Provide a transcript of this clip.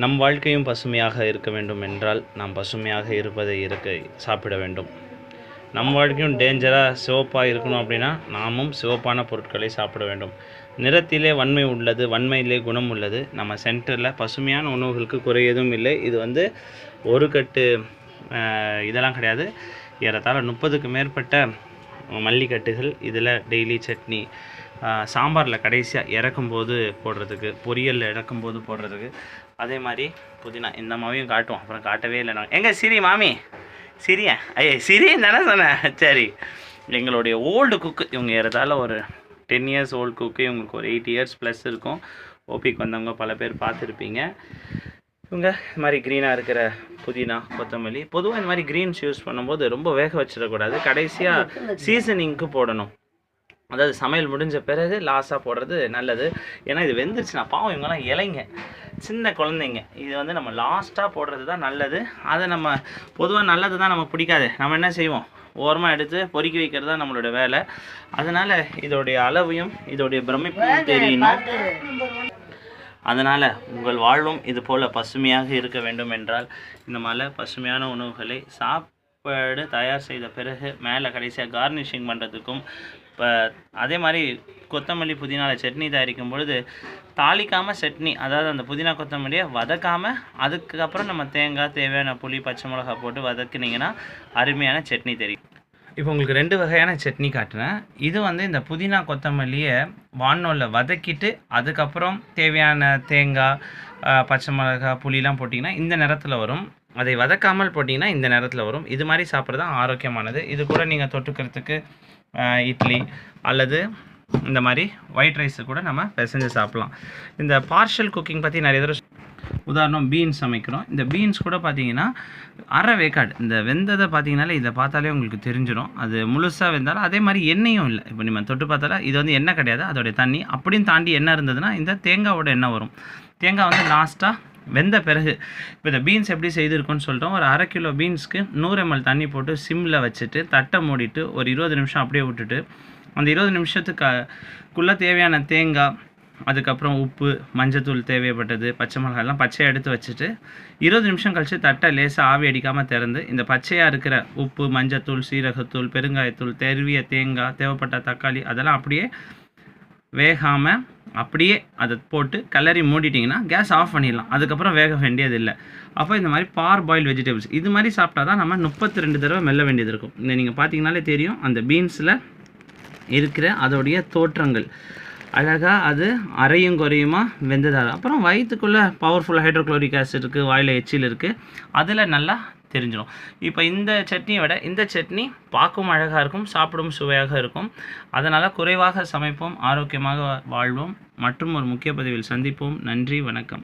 நம் வாழ்க்கையும் பசுமையாக இருக்க வேண்டும் என்றால் நாம் பசுமையாக இருப்பதை சாப்பிட வேண்டும். நம் வாழ்க்கையும் டேஞ்சராக சிவப்பாக இருக்கணும் அப்படின்னா நாமும் சிவப்பான பொருட்களை சாப்பிட வேண்டும். நிறத்திலே வன்மை உள்ளது, வன்மையிலே குணம் உள்ளது. நம்ம சென்டரில் பசுமையான உணவுகளுக்கு குறை எதுவும் இல்லை. இது ஒரு கட்டு இதெல்லாம் கிடையாது. ஏறத்தாழ 30க்கு மேற்பட்ட மல்லிக்கட்டுகள். இதில் டெய்லி சட்னி, சாம்பாரில் கடைசியாக இறக்கும்போது போடுறதுக்கு, பொரியலில் இறக்கும்போது போடுறதுக்கு. அதே மாதிரி புதினா. இந்த மாவையும் காட்டுவோம், அப்புறம் காட்டவே இல்லை நான். எங்கே சிரி மாமி? சிரியா? சிரின்னு தானே சொன்னேன். சரி, எங்களுடைய ஓல்டு குக்கு. இவங்க ஏறதால ஒரு 10 இயர்ஸ் ஓல்டு குக்கு. இவங்களுக்கு ஒரு 8 இயர்ஸ் ப்ளஸ் இருக்கும். ஓபிக்கு வந்தவங்க பல பேர் பார்த்துருப்பீங்க. இவங்க இது மாதிரி க்ரீனாக இருக்கிற புதினா, கொத்தமல்லி. பொதுவாக இந்த மாதிரி க்ரீன்ஸ் யூஸ் பண்ணும்போது ரொம்ப வேக வச்சிடக்கூடாது. கடைசியாக சீசனிங்க்கு போடணும். அதாவது சமையல் முடிஞ்ச பிறகு லாஸாக போடுறது நல்லது. ஏன்னா இது வெந்துருச்சுன்னா பாவம், இவங்கெல்லாம் இலைங்க, சின்ன குழந்தைங்க. இது நம்ம லாஸ்ட்டாக போடுறது தான் நல்லது. அதை நம்ம பொதுவாக நல்லது தான் நமக்கு பிடிக்காது. நம்ம என்ன செய்வோம், ஓரமாக எடுத்து பொறுக்கி வைக்கிறது தான் நம்மளோட வேலை. அதனால் இதோடைய அளவையும் இதோடைய பிரமிப்பும் தெரியணும். அதனால் உங்கள் வாழ்வும் இது போல் பசுமையாக இருக்க வேண்டும் என்றால் இந்த மாதிரி பசுமையான உணவுகளை சாப்பாடு தயார் செய்த பிறகு மேலே கடைசியாக கார்னிஷிங் பண்ணுறதுக்கும், இப்போ அதே மாதிரி கொத்தமல்லி புதினாவில் சட்னி தயாரிக்கும் பொழுது தாளிக்காமல் சட்னி, அதாவது அந்த புதினா கொத்தமல்லியை வதக்காமல் அதுக்கப்புறம் நம்ம தேங்காய், தேவையான புளி, பச்சை மிளகா போட்டு வதக்குனிங்கன்னா அருமையான சட்னி தெரியும். இப்போ உங்களுக்கு 2 வகையான சட்னி காட்டுறேன். இது இந்த புதினா கொத்தமல்லியை வானலில் வதக்கிட்டு அதுக்கப்புறம் தேவையான தேங்காய், பச்சை மிளகா, புளிலாம் போட்டிங்கன்னா இந்த நிறத்தில் வரும். அதை வதக்காமல் போட்டிங்கன்னா இந்த நேரத்தில் வரும். இது மாதிரி சாப்பிட்றது தான் ஆரோக்கியமானது. இது கூட நீங்கள் தொட்டுக்கிறதுக்கு இட்லி அல்லது இந்த மாதிரி ஒயிட் ரைஸு கூட நம்ம பிசைஞ்சு சாப்பிட்லாம். இந்த பார்ஷியல் குக்கிங் பற்றி நிறைய தடவை உதாரணம் பீன்ஸ் சமைக்கிறோம். இந்த பீன்ஸ் கூட பார்த்தீங்கன்னா அரை வேக்காடு, இந்த வெந்ததை பார்த்தீங்கனாலே இதை பார்த்தாலே உங்களுக்கு தெரிஞ்சிடும். அது முழுசாக வெந்தாலும் அதே மாதிரி எண்ணெயும் இல்லை. இப்போ நம்ம தொட்டு பார்த்தாலும் இது எண்ணெய் கிடையாது, அதோடைய தண்ணி. அப்படியும் தாண்டி எண்ணெய் இருந்ததுன்னா இந்த தேங்காவோட எண்ணெய் வரும். தேங்காய் லாஸ்ட்டாக வெந்த பிறகு இப்போ இந்த பீன்ஸ் எப்படி செய்திருக்குன்னு சொல்லிட்டோம். ஒரு 1/2 கிலோ பீன்ஸ்க்கு 100 ml தண்ணி போட்டு சிம்மில் வச்சுட்டு தட்டை மூடிட்டு ஒரு 20 நிமிஷம் அப்படியே விட்டுட்டு அந்த 20 நிமிஷத்துக்குள்ளே தேவையான தேங்காய், அதுக்கப்புறம் உப்பு, மஞ்சத்தூள் தேவைப்பட்டது, பச்சை மிளகாயெல்லாம் பச்சையாக எடுத்து வச்சுட்டு 20 நிமிஷம் கழித்து தட்டை லேசாக ஆவி அடிக்காமல் திறந்து இந்த பச்சையாக இருக்கிற உப்பு, மஞ்சத்தூள், சீரகத்தூள், பெருங்காயத்தூள், தெருவிய தேங்காய், தேவைப்பட்ட தக்காளி அதெல்லாம் அப்படியே வேகாமல் அப்படியே அதை போட்டு கலரி மூடிட்டிங்கன்னா கேஸ் ஆஃப் பண்ணிடலாம். அதுக்கப்புறம் வேக வேண்டியதில்லை. அப்போ இந்த மாதிரி பார் பாயில் வெஜிடபிள்ஸ் இது மாதிரி சாப்பிட்டா தான் நம்ம 32 தடவை மெல்ல வேண்டியது இருக்கும். இந்த நீங்கள் பார்த்தீங்கனாலே தெரியும், அந்த பீன்ஸில் இருக்கிற அதோடைய தோற்றங்கள் அழகாக அது அரையும் குறையுமா வெந்ததாக. அப்புறம் வயிற்றுக்குள்ளே பவர்ஃபுல் ஹைட்ரோக்ளோரிக் ஆசிட் இருக்குது, வாயில் எச்சில் இருக்குது, அதில் நல்லா தெரிஞ்சிடும். இப்போ இந்த சட்னியை விட இந்த சட்னி பார்க்கவும் அழகாக இருக்கும், சாப்பிடும் சுவையாக இருக்கும். அதனால் குறைவாக சமைப்போம், ஆரோக்கியமாக வாழ்வோம். மற்றும் ஒரு முக்கிய பதிவில் சந்திப்போம். நன்றி, வணக்கம்.